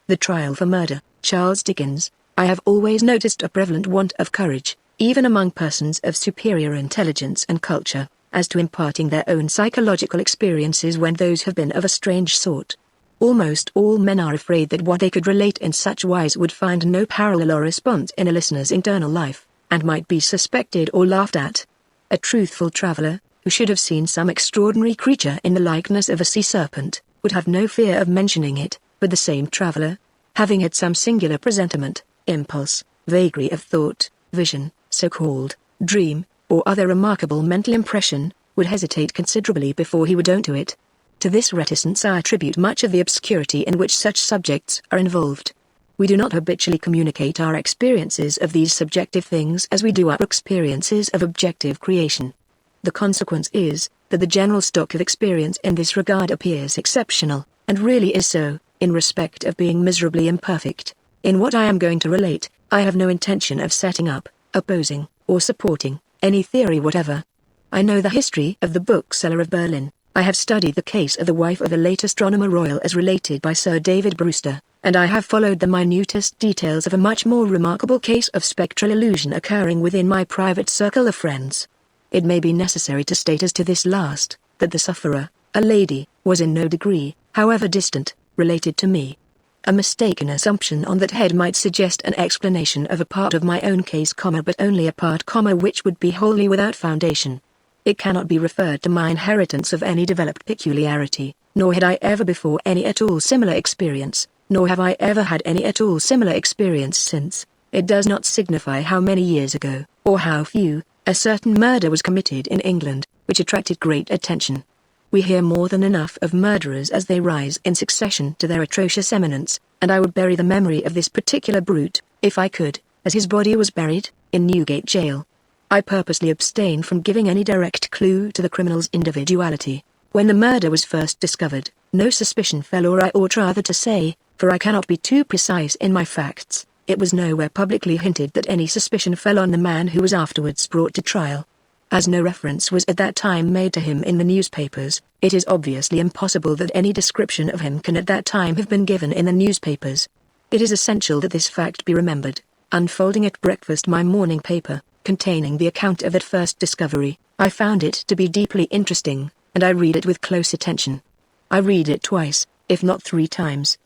The Trial for Murder, Charles Dickens. I have always noticed a prevalent want of courage, even among persons of superior intelligence and culture, as to imparting their own psychological experiences when those have been of a strange sort. Almost all men are afraid that what they could relate in such wise would find no parallel or response in a listener's internal life, and might be suspected or laughed at. A truthful traveller, who should have seen some extraordinary creature in the likeness of a sea serpent, would have no fear of mentioning it, but the same traveller, having had some singular presentiment, impulse, vagary of thought, vision, so-called dream, or other remarkable mental impression, would hesitate considerably before he would own to it. To this reticence I attribute much of the obscurity in which such subjects are involved. We do not habitually communicate our experiences of these subjective things as we do our experiences of objective creation. The consequence is, that the general stock of experience in this regard appears exceptional, and really is so, in respect of being miserably imperfect. In what I am going to relate, I have no intention of setting up, opposing, or supporting, any theory whatever. I know the history of the bookseller of Berlin. I have studied the case of the wife of the late Astronomer Royal as related by Sir David Brewster, and I have followed the minutest details of a much more remarkable case of spectral illusion occurring within my private circle of friends. It may be necessary to state as to this last, that the sufferer, a lady, was in no degree, however distant, related to me. A mistaken assumption on that head might suggest an explanation of a part of my own case, but only a part, which would be wholly without foundation. It cannot be referred to my inheritance of any developed peculiarity, nor had I ever before any at all similar experience, nor have I ever had any at all similar experience since. It does not signify how many years ago, or how few, a certain murder was committed in England, which attracted great attention. We hear more than enough of murderers as they rise in succession to their atrocious eminence, and I would bury the memory of this particular brute, if I could, as his body was buried, in Newgate Jail. I purposely abstain from giving any direct clue to the criminal's individuality. When the murder was first discovered, no suspicion fell, or I ought rather to say, for I cannot be too precise in my facts, it was nowhere publicly hinted that any suspicion fell on the man who was afterwards brought to trial. As no reference was at that time made to him in the newspapers, it is obviously impossible that any description of him can at that time have been given in the newspapers. It is essential that this fact be remembered. Unfolding at breakfast my morning paper, containing the account of that first discovery, I found it to be deeply interesting, and I read it with close attention. I read it twice, if not 3 times.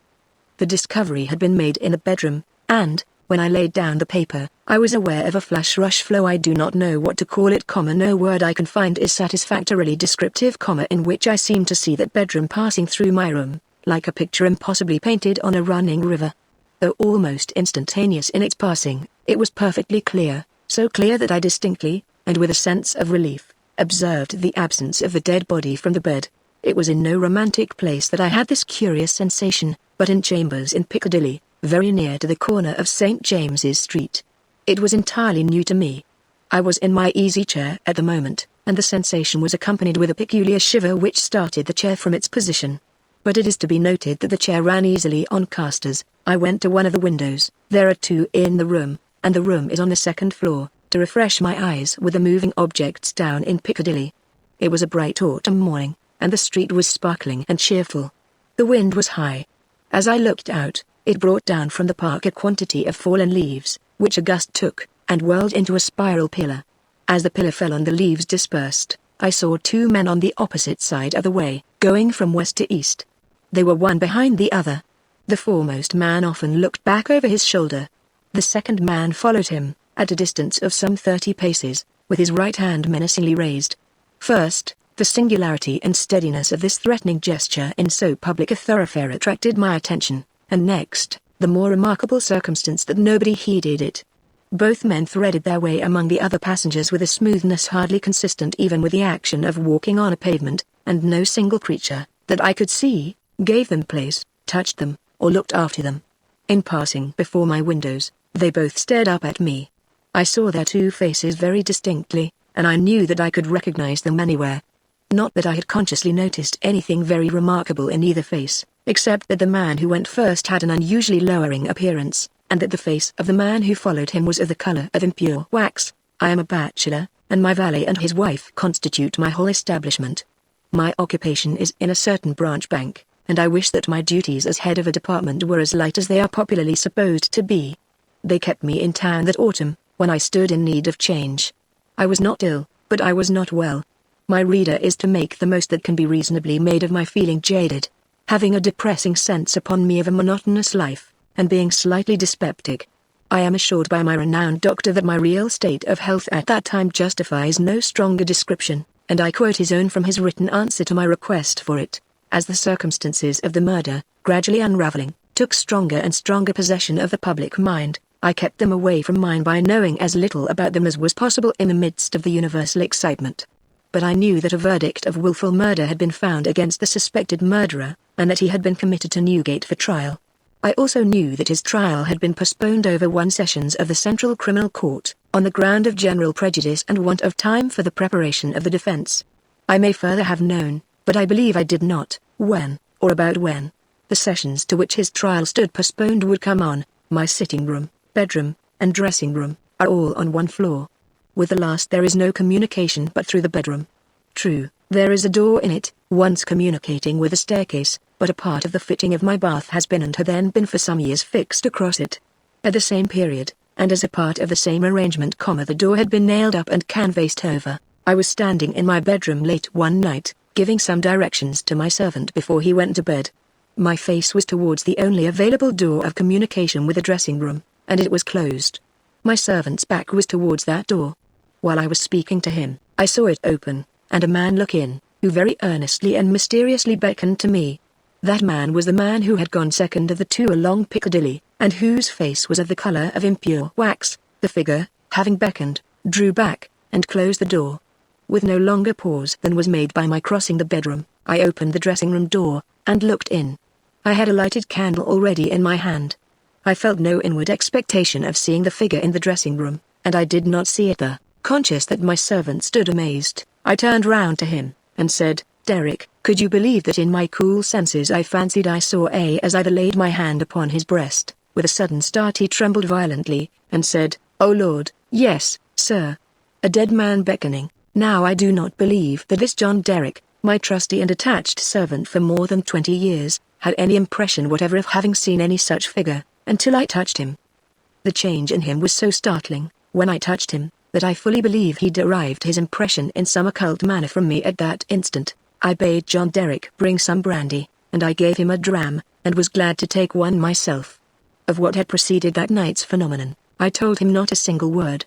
The discovery had been made in a bedroom, and, when I laid down the paper, I was aware of a flash-rush flow. I do not know what to call it, no word I can find is satisfactorily descriptive, in which I seem to see that bedroom passing through my room, like a picture impossibly painted on a running river. Though almost instantaneous in its passing, it was perfectly clear, so clear that I distinctly, and with a sense of relief, observed the absence of the dead body from the bed. It was in no romantic place that I had this curious sensation, but in chambers in Piccadilly, very near to the corner of St. James's Street. It was entirely new to me. I was in my easy chair at the moment, and the sensation was accompanied with a peculiar shiver which started the chair from its position. But it is to be noted that the chair ran easily on casters. I went to one of the windows. There are 2 in the room, and the room is on the 2nd floor, to refresh my eyes with the moving objects down in Piccadilly. It was a bright autumn morning, and the street was sparkling and cheerful. The wind was high. As I looked out, it brought down from the park a quantity of fallen leaves, which a gust took, and whirled into a spiral pillar. As the pillar fell and the leaves dispersed, I saw 2 men on the opposite side of the way, going from west to east. They were one behind the other. The foremost man often looked back over his shoulder. The second man followed him, at a distance of some 30 paces, with his right hand menacingly raised. First, the singularity and steadiness of this threatening gesture in so public a thoroughfare attracted my attention, and next, the more remarkable circumstance that nobody heeded it. Both men threaded their way among the other passengers with a smoothness hardly consistent even with the action of walking on a pavement, and no single creature, that I could see, gave them place, touched them, or looked after them. In passing before my windows, they both stared up at me. I saw their 2 faces very distinctly, and I knew that I could recognize them anywhere. Not that I had consciously noticed anything very remarkable in either face, except that the man who went first had an unusually lowering appearance, and that the face of the man who followed him was of the color of impure wax. I am a bachelor, and my valet and his wife constitute my whole establishment. My occupation is in a certain branch bank, and I wish that my duties as head of a department were as light as they are popularly supposed to be. They kept me in town that autumn, when I stood in need of change. I was not ill, but I was not well. My reader is to make the most that can be reasonably made of my feeling jaded, having a depressing sense upon me of a monotonous life, and being slightly dyspeptic. I am assured by my renowned doctor that my real state of health at that time justifies no stronger description, and I quote his own from his written answer to my request for it. As the circumstances of the murder, gradually unraveling, took stronger and stronger possession of the public mind, I kept them away from mine by knowing as little about them as was possible in the midst of the universal excitement. But I knew that a verdict of wilful murder had been found against the suspected murderer, and that he had been committed to Newgate for trial. I also knew that his trial had been postponed over 1 sessions of the Central Criminal Court, on the ground of general prejudice and want of time for the preparation of the defense. I may further have known, but I believe I did not, when, or about when, the sessions to which his trial stood postponed would come on. My sitting room, bedroom, and dressing room are all on one floor. With the last there is no communication but through the bedroom. True, there is a door in it, once communicating with a staircase, but a part of the fitting of my bath has been and had then been for some years fixed across it. At the same period, and as a part of the same arrangement, the door had been nailed up and canvased over. I was standing in my bedroom late one night, giving some directions to my servant before he went to bed. My face was towards the only available door of communication with the dressing room, and it was closed. My servant's back was towards that door. While I was speaking to him, I saw it open, and a man look in, who very earnestly and mysteriously beckoned to me. That man was the man who had gone second of the two along Piccadilly, and whose face was of the colour of impure wax. The figure, having beckoned, drew back, and closed the door. With no longer pause than was made by my crossing the bedroom, I opened the dressing-room door, and looked in. I had a lighted candle already in my hand. I felt no inward expectation of seeing the figure in the dressing-room, and I did not see it. Conscious that my servant stood amazed, I turned round to him, and said, "Derek, could you believe that in my cool senses I fancied I saw as I laid my hand upon his breast?" With a sudden start he trembled violently, and said, "Oh Lord, yes, sir. A dead man beckoning. Now I do not believe that this John Derek, my trusty and attached servant for more than 20 years, had any impression whatever of having seen any such figure, until I touched him. The change in him was so startling, when I touched him, that I fully believe he derived his impression in some occult manner from me at that instant. I bade John Derek bring some brandy, and I gave him a dram, and was glad to take one myself. Of what had preceded that night's phenomenon, I told him not a single word.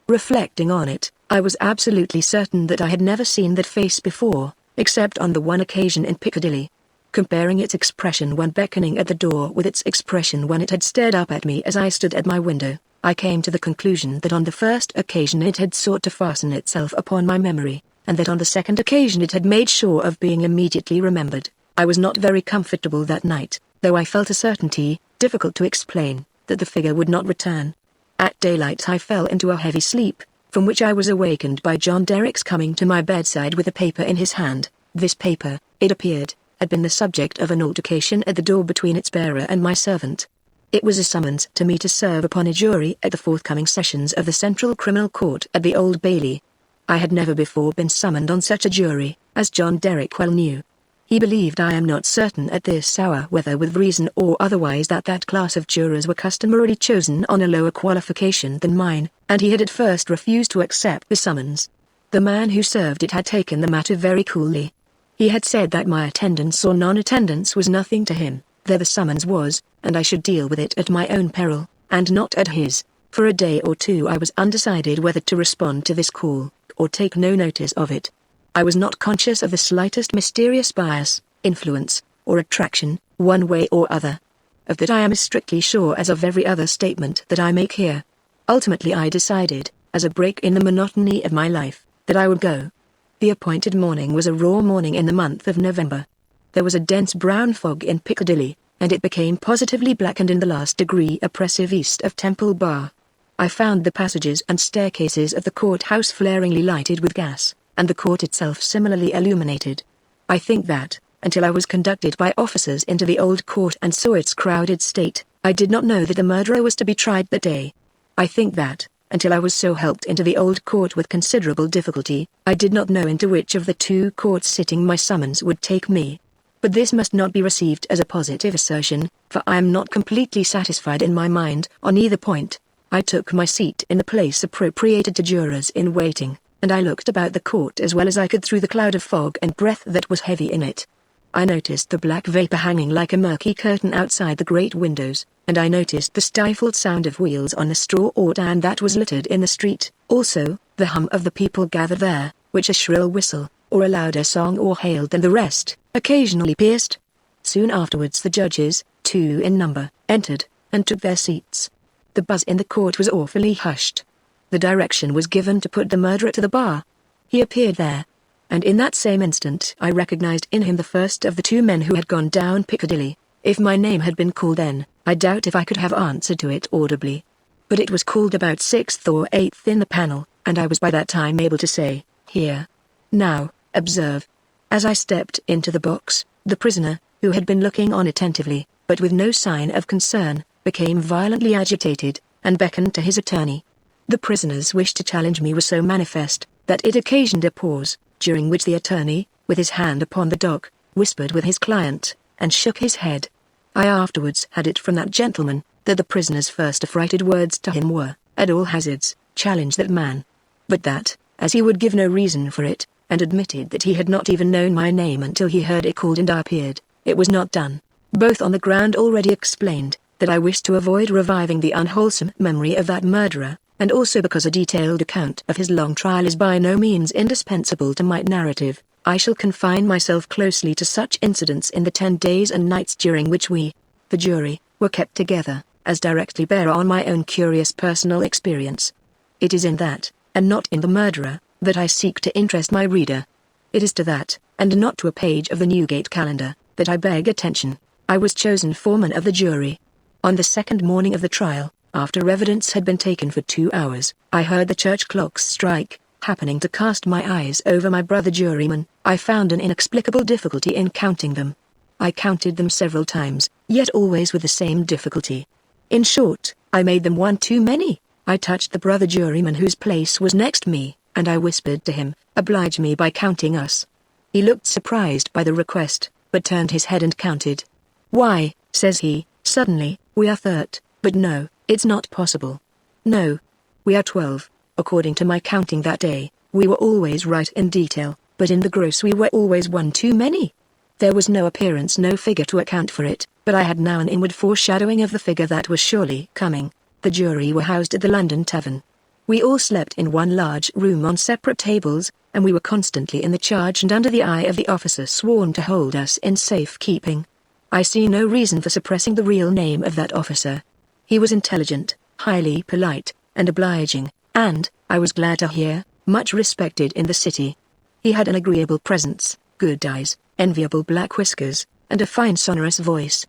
Reflecting on it, I was absolutely certain that I had never seen that face before, except on the one occasion in Piccadilly. Comparing its expression when beckoning at the door with its expression when it had stared up at me as I stood at my window, I came to the conclusion that on the first occasion it had sought to fasten itself upon my memory, and that on the second occasion it had made sure of being immediately remembered. I was not very comfortable that night, though I felt a certainty, difficult to explain, that the figure would not return. At daylight I fell into a heavy sleep, from which I was awakened by John Derek's coming to my bedside with a paper in his hand. This paper, it appeared, had been the subject of an altercation at the door between its bearer and my servant. It was a summons to me to serve upon a jury at the forthcoming sessions of the Central Criminal Court at the Old Bailey. I had never before been summoned on such a jury, as John Derek well knew. He believed, I am not certain at this hour whether with reason or otherwise, that that class of jurors were customarily chosen on a lower qualification than mine, and he had at first refused to accept the summons. The man who served it had taken the matter very coolly. He had said that my attendance or non-attendance was nothing to him. There the summons was, and I should deal with it at my own peril, and not at his. For a day or two I was undecided whether to respond to this call, or take no notice of it. I was not conscious of the slightest mysterious bias, influence, or attraction, one way or other. Of that I am as strictly sure as of every other statement that I make here. Ultimately I decided, as a break in the monotony of my life, that I would go. The appointed morning was a raw morning in the month of November. There was a dense brown fog in Piccadilly, and it became positively black and in the last degree oppressive east of Temple Bar. I found the passages and staircases of the courthouse flaringly lighted with gas, and the court itself similarly illuminated. I think that, until I was conducted by officers into the old court and saw its crowded state, I did not know that the murderer was to be tried that day. I think that, until I was so helped into the old court with considerable difficulty, I did not know into which of the two courts sitting my summons would take me. But this must not be received as a positive assertion, for I am not completely satisfied in my mind on either point. I took my seat in the place appropriated to jurors in waiting, and I looked about the court as well as I could through the cloud of fog and breath that was heavy in it. I noticed the black vapor hanging like a murky curtain outside the great windows, and I noticed the stifled sound of wheels on the straw auto that was littered in the street, also, the hum of the people gathered there, which a shrill whistle, or a louder song or hail than the rest, occasionally pierced. Soon afterwards the judges, 2 in number, entered, and took their seats. The buzz in the court was awfully hushed. The direction was given to put the murderer to the bar. He appeared there, and in that same instant I recognized in him the first of the 2 men who had gone down Piccadilly. If my name had been called then, I doubt if I could have answered to it audibly. But it was called about 6th or 8th in the panel, and I was by that time able to say, "Here. Now, observe." As I stepped into the box, the prisoner, who had been looking on attentively, but with no sign of concern, became violently agitated, and beckoned to his attorney. The prisoner's wish to challenge me was so manifest, that it occasioned a pause, during which the attorney, with his hand upon the dock, whispered with his client, and shook his head. I afterwards had it from that gentleman, that the prisoner's first affrighted words to him were, at all hazards, challenge that man. But that, as he would give no reason for it, and admitted that he had not even known my name until he heard it called and I appeared, it was not done, both on the ground already explained, that I wished to avoid reviving the unwholesome memory of that murderer, and also because a detailed account of his long trial is by no means indispensable to my narrative. I shall confine myself closely to such incidents in the 10 days and nights during which we, the jury, were kept together, as directly bear on my own curious personal experience. It is in that, and not in the murderer, that I seek to interest my reader. It is to that, and not to a page of the Newgate calendar, that I beg attention. I was chosen foreman of the jury. On the second morning of the trial, after evidence had been taken for 2 hours, I heard the church clocks strike. Happening to cast my eyes over my brother jurymen, I found an inexplicable difficulty in counting them. I counted them several times, yet always with the same difficulty. In short, I made them one too many. I touched the brother juryman whose place was next me, and I whispered to him, "Oblige me by counting us." He looked surprised by the request, but turned his head and counted. "Why," says he, suddenly, "we are 30, but no, it's not possible. No, we are 12. According to my counting that day, we were always right in detail, but in the gross we were always one too many." There was no appearance, no figure to account for it, but I had now an inward foreshadowing of the figure that was surely coming. The jury were housed at the London Tavern. We all slept in one large room on separate tables, and we were constantly in the charge and under the eye of the officer sworn to hold us in safe keeping. I see no reason for suppressing the real name of that officer. He was intelligent, highly polite, and obliging, and, I was glad to hear, much respected in the city. He had an agreeable presence, good eyes, enviable black whiskers, and a fine sonorous voice.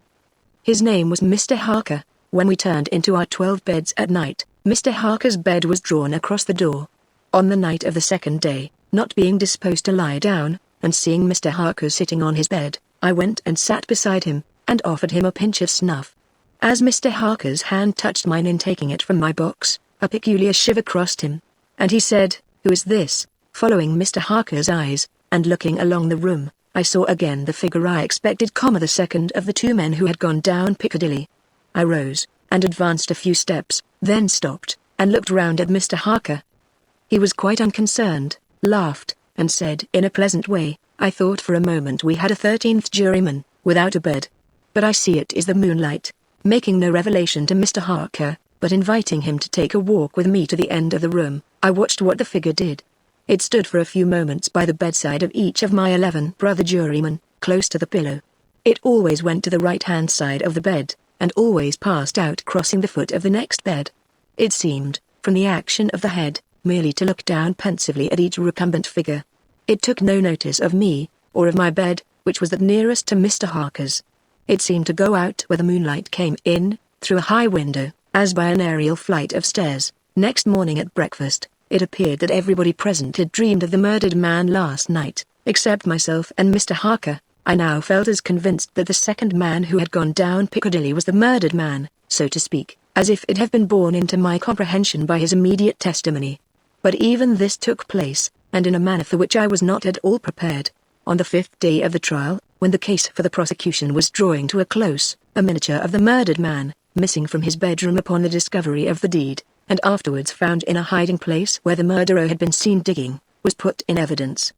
His name was Mr. Harker. When we turned into our 12 beds at night, Mr. Harker's bed was drawn across the door. On the night of the second day, not being disposed to lie down, and seeing Mr. Harker sitting on his bed, I went and sat beside him, and offered him a pinch of snuff. As Mr. Harker's hand touched mine in taking it from my box, a peculiar shiver crossed him, and he said, "Who is this?" Following Mr. Harker's eyes, and looking along the room, I saw again the figure I expected, the second of the 2 men who had gone down Piccadilly. I rose, and advanced a few steps, then stopped, and looked round at Mr. Harker. He was quite unconcerned, laughed, and said in a pleasant way, "I thought for a moment we had a 13th juryman, without a bed. But I see it is the moonlight." Making no revelation to Mr. Harker, but inviting him to take a walk with me to the end of the room, I watched what the figure did. It stood for a few moments by the bedside of each of my 11 brother jurymen, close to the pillow. It always went to the right-hand side of the bed, and always passed out crossing the foot of the next bed. It seemed, from the action of the head, merely to look down pensively at each recumbent figure. It took no notice of me, or of my bed, which was the nearest to Mr. Harker's. It seemed to go out where the moonlight came in, through a high window, as by an aerial flight of stairs. Next morning at breakfast, it appeared that everybody present had dreamed of the murdered man last night, except myself and Mr. Harker. I now felt as convinced that the second man who had gone down Piccadilly was the murdered man, so to speak, as if it had been borne into my comprehension by his immediate testimony. But even this took place, and in a manner for which I was not at all prepared. On the 5th day of the trial, When the case for the prosecution was drawing to a close, a miniature of the murdered man, missing from his bedroom upon the discovery of the deed, and afterwards found in a hiding place where the murderer had been seen digging, was put in evidence.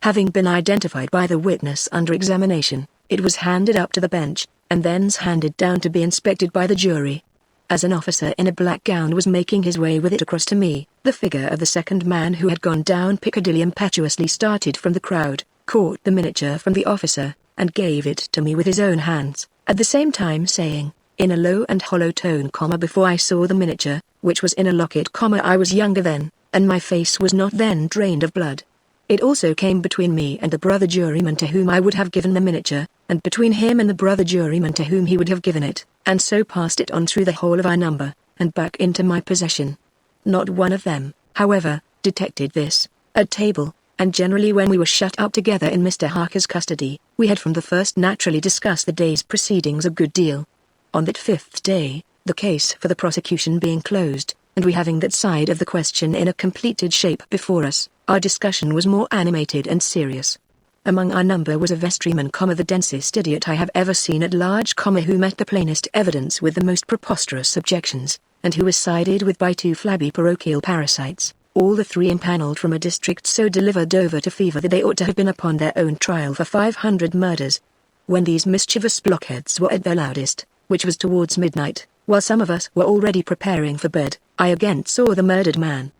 Having been identified by the witness under examination, it was handed up to the bench, and thence handed down to be inspected by the jury. As an officer in a black gown was making his way with it across to me, the figure of the second man who had gone down Piccadilly impetuously started from the crowd, caught the miniature from the officer, and gave it to me with his own hands, at the same time saying, in a low and hollow tone, before I saw the miniature, which was in a locket, I was younger then, and my face was not then drained of blood. It also came between me and the brother juryman to whom I would have given the miniature, and between him and the brother juryman to whom he would have given it, and so passed it on through the whole of our number, and back into my possession. Not one of them, however, detected this. At table, and generally when we were shut up together in Mr. Harker's custody, we had from the first naturally discussed the day's proceedings a good deal. On that 5th day, the case for the prosecution being closed, and we having that side of the question in a completed shape before us, our discussion was more animated and serious. Among our number was a vestryman, the densest idiot I have ever seen at large, who met the plainest evidence with the most preposterous objections, and who was sided with by 2 flabby parochial parasites, all the 3 impanelled from a district so delivered over to fever that they ought to have been upon their own trial for 500 murders. When these mischievous blockheads were at their loudest, which was towards midnight, while some of us were already preparing for bed, I again saw the murdered man.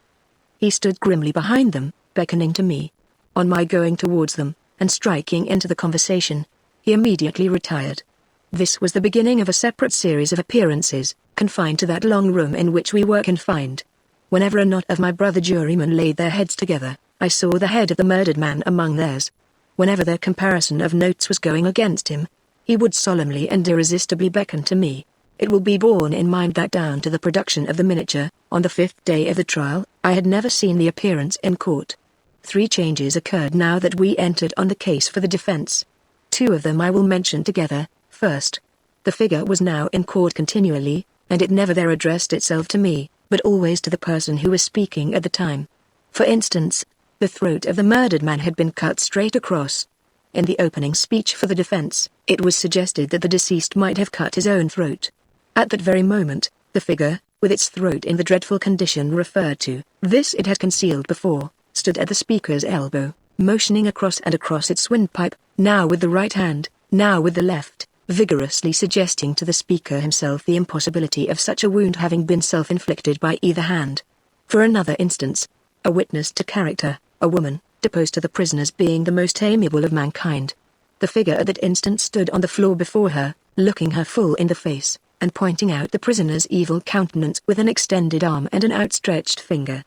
He stood grimly behind them, beckoning to me. On my going towards them, and striking into the conversation, he immediately retired. This was the beginning of a separate series of appearances, confined to that long room in which we were confined. Whenever a knot of my brother jurymen laid their heads together, I saw the head of the murdered man among theirs. Whenever their comparison of notes was going against him, he would solemnly and irresistibly beckon to me. It will be borne in mind that down to the production of the miniature, on the 5th day of the trial, I had never seen the appearance in court. 3 changes occurred now that we entered on the case for the defense. 2 of them I will mention together. First, the figure was now in court continually, and it never there addressed itself to me, but always to the person who was speaking at the time. For instance, the throat of the murdered man had been cut straight across. In the opening speech for the defense, it was suggested that the deceased might have cut his own throat. At that very moment, the figure, with its throat in the dreadful condition referred to, this it had concealed before, stood at the speaker's elbow, motioning across and across its windpipe, now with the right hand, now with the left, vigorously suggesting to the speaker himself the impossibility of such a wound having been self-inflicted by either hand. For another instance, a witness to character, a woman, deposed to the prisoner's being the most amiable of mankind. The figure at that instant stood on the floor before her, looking her full in the face, and pointing out the prisoner's evil countenance with an extended arm and an outstretched finger.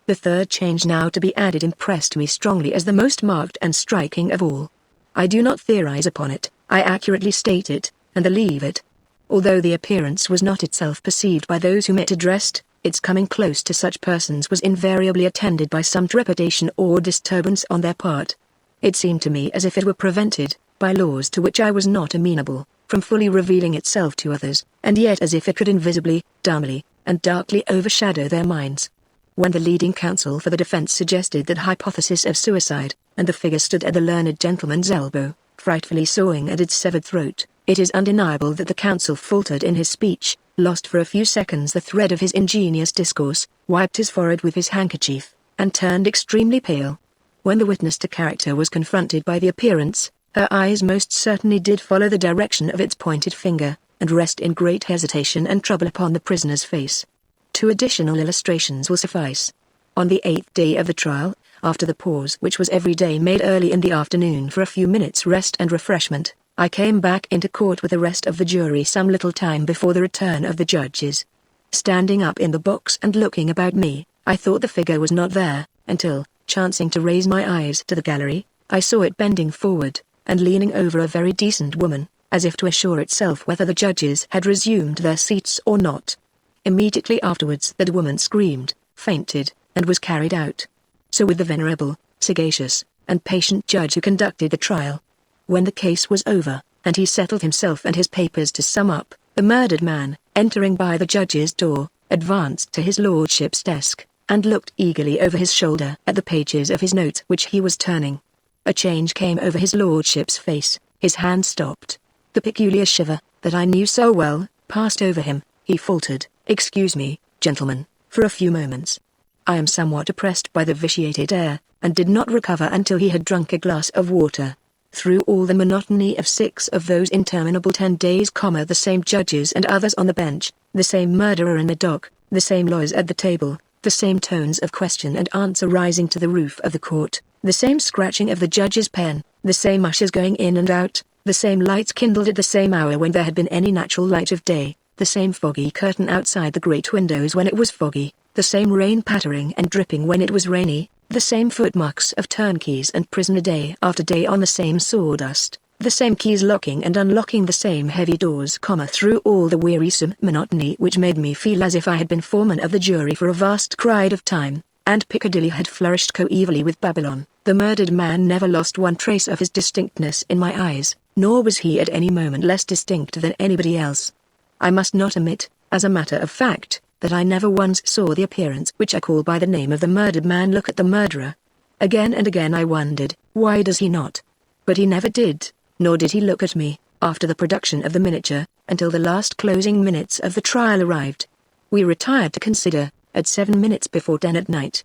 The third change now to be added impressed me strongly as the most marked and striking of all. I do not theorize upon it, I accurately state it, and believe it. Although the appearance was not itself perceived by those whom it addressed, its coming close to such persons was invariably attended by some trepidation or disturbance on their part. It seemed to me as if it were prevented, by laws to which I was not amenable, from fully revealing itself to others, and yet as if it could invisibly, dumbly, and darkly overshadow their minds. When the leading counsel for the defense suggested that hypothesis of suicide, and the figure stood at the learned gentleman's elbow, frightfully sawing at its severed throat, it is undeniable that the counsel faltered in his speech, lost for a few seconds the thread of his ingenious discourse, wiped his forehead with his handkerchief, and turned extremely pale. When the witness to character was confronted by the appearance, her eyes most certainly did follow the direction of its pointed finger, and rest in great hesitation and trouble upon the prisoner's face. 2 additional illustrations will suffice. On the 8th day of the trial, after the pause which was every day made early in the afternoon for a few minutes' rest and refreshment, I came back into court with the rest of the jury some little time before the return of the judges. Standing up in the box and looking about me, I thought the figure was not there, until, chancing to raise my eyes to the gallery, I saw it bending forward, and leaning over a very decent woman, as if to assure itself whether the judges had resumed their seats or not. Immediately afterwards that woman screamed, fainted, and was carried out. So with the venerable, sagacious, and patient judge who conducted the trial. When the case was over, and he settled himself and his papers to sum up, the murdered man, entering by the judge's door, advanced to his lordship's desk, and looked eagerly over his shoulder at the pages of his notes which he was turning. A change came over his lordship's face. His hand stopped. The peculiar shiver, that I knew so well, passed over him. He faltered, "Excuse me, gentlemen, for a few moments. I am somewhat oppressed by the vitiated air," and did not recover until he had drunk a glass of water. Through all the monotony of 6 of those interminable 10 days, the same judges and others on the bench, the same murderer in the dock, the same lawyers at the table, the same tones of question and answer rising to the roof of the court, the same scratching of the judge's pen, the same ushers going in and out, the same lights kindled at the same hour when there had been any natural light of day, the same foggy curtain outside the great windows when it was foggy, the same rain pattering and dripping when it was rainy, the same footmarks of turnkeys and prisoner day after day on the same sawdust, the same keys locking and unlocking the same heavy doors, through all the wearisome monotony which made me feel as if I had been foreman of the jury for a vast crowd of time, and Piccadilly had flourished coevally with Babylon. The murdered man never lost one trace of his distinctness in my eyes, nor was he at any moment less distinct than anybody else. I must not omit, as a matter of fact, that I never once saw the appearance which I call by the name of the murdered man look at the murderer. Again and again I wondered, why does he not? But he never did, nor did he look at me, after the production of the miniature, until the last closing minutes of the trial arrived. We retired to consider, at 7 minutes before 10 at night.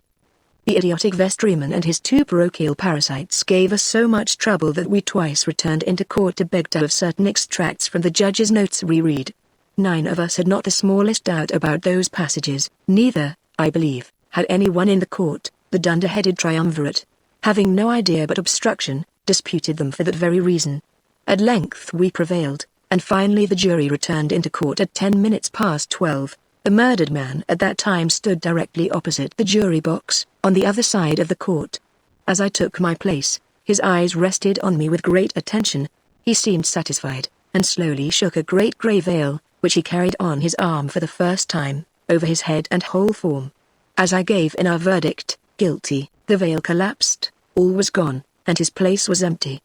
The idiotic vestryman and his 2 parochial parasites gave us so much trouble that we twice returned into court to beg to have certain extracts from the judge's notes reread. 9 of us had not the smallest doubt about those passages, neither, I believe, had anyone in the court. The dunder-headed triumvirate, having no idea but obstruction, disputed them for that very reason. At length we prevailed, and finally the jury returned into court at 10 minutes past 12. The murdered man at that time stood directly opposite the jury box, on the other side of the court. As I took my place, his eyes rested on me with great attention. He seemed satisfied, and slowly shook a great grey veil, which he carried on his arm for the first time, over his head and whole form. As I gave in our verdict, guilty, the veil collapsed, all was gone, and his place was empty.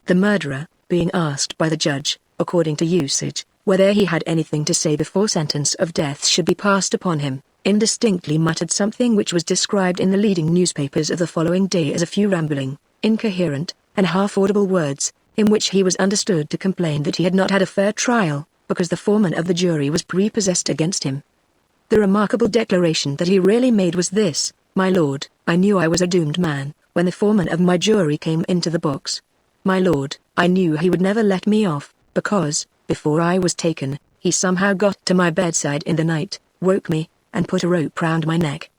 The murderer, being asked by the judge, according to usage, whether he had anything to say before sentence of death should be passed upon him, indistinctly muttered something which was described in the leading newspapers of the following day as a few rambling, incoherent, and half-audible words, in which he was understood to complain that he had not had a fair trial, because the foreman of the jury was prepossessed against him. The remarkable declaration that he really made was this: "My lord, I knew I was a doomed man, when the foreman of my jury came into the box. My lord, I knew he would never let me off, because, before I was taken, he somehow got to my bedside in the night, woke me, and put a rope round my neck.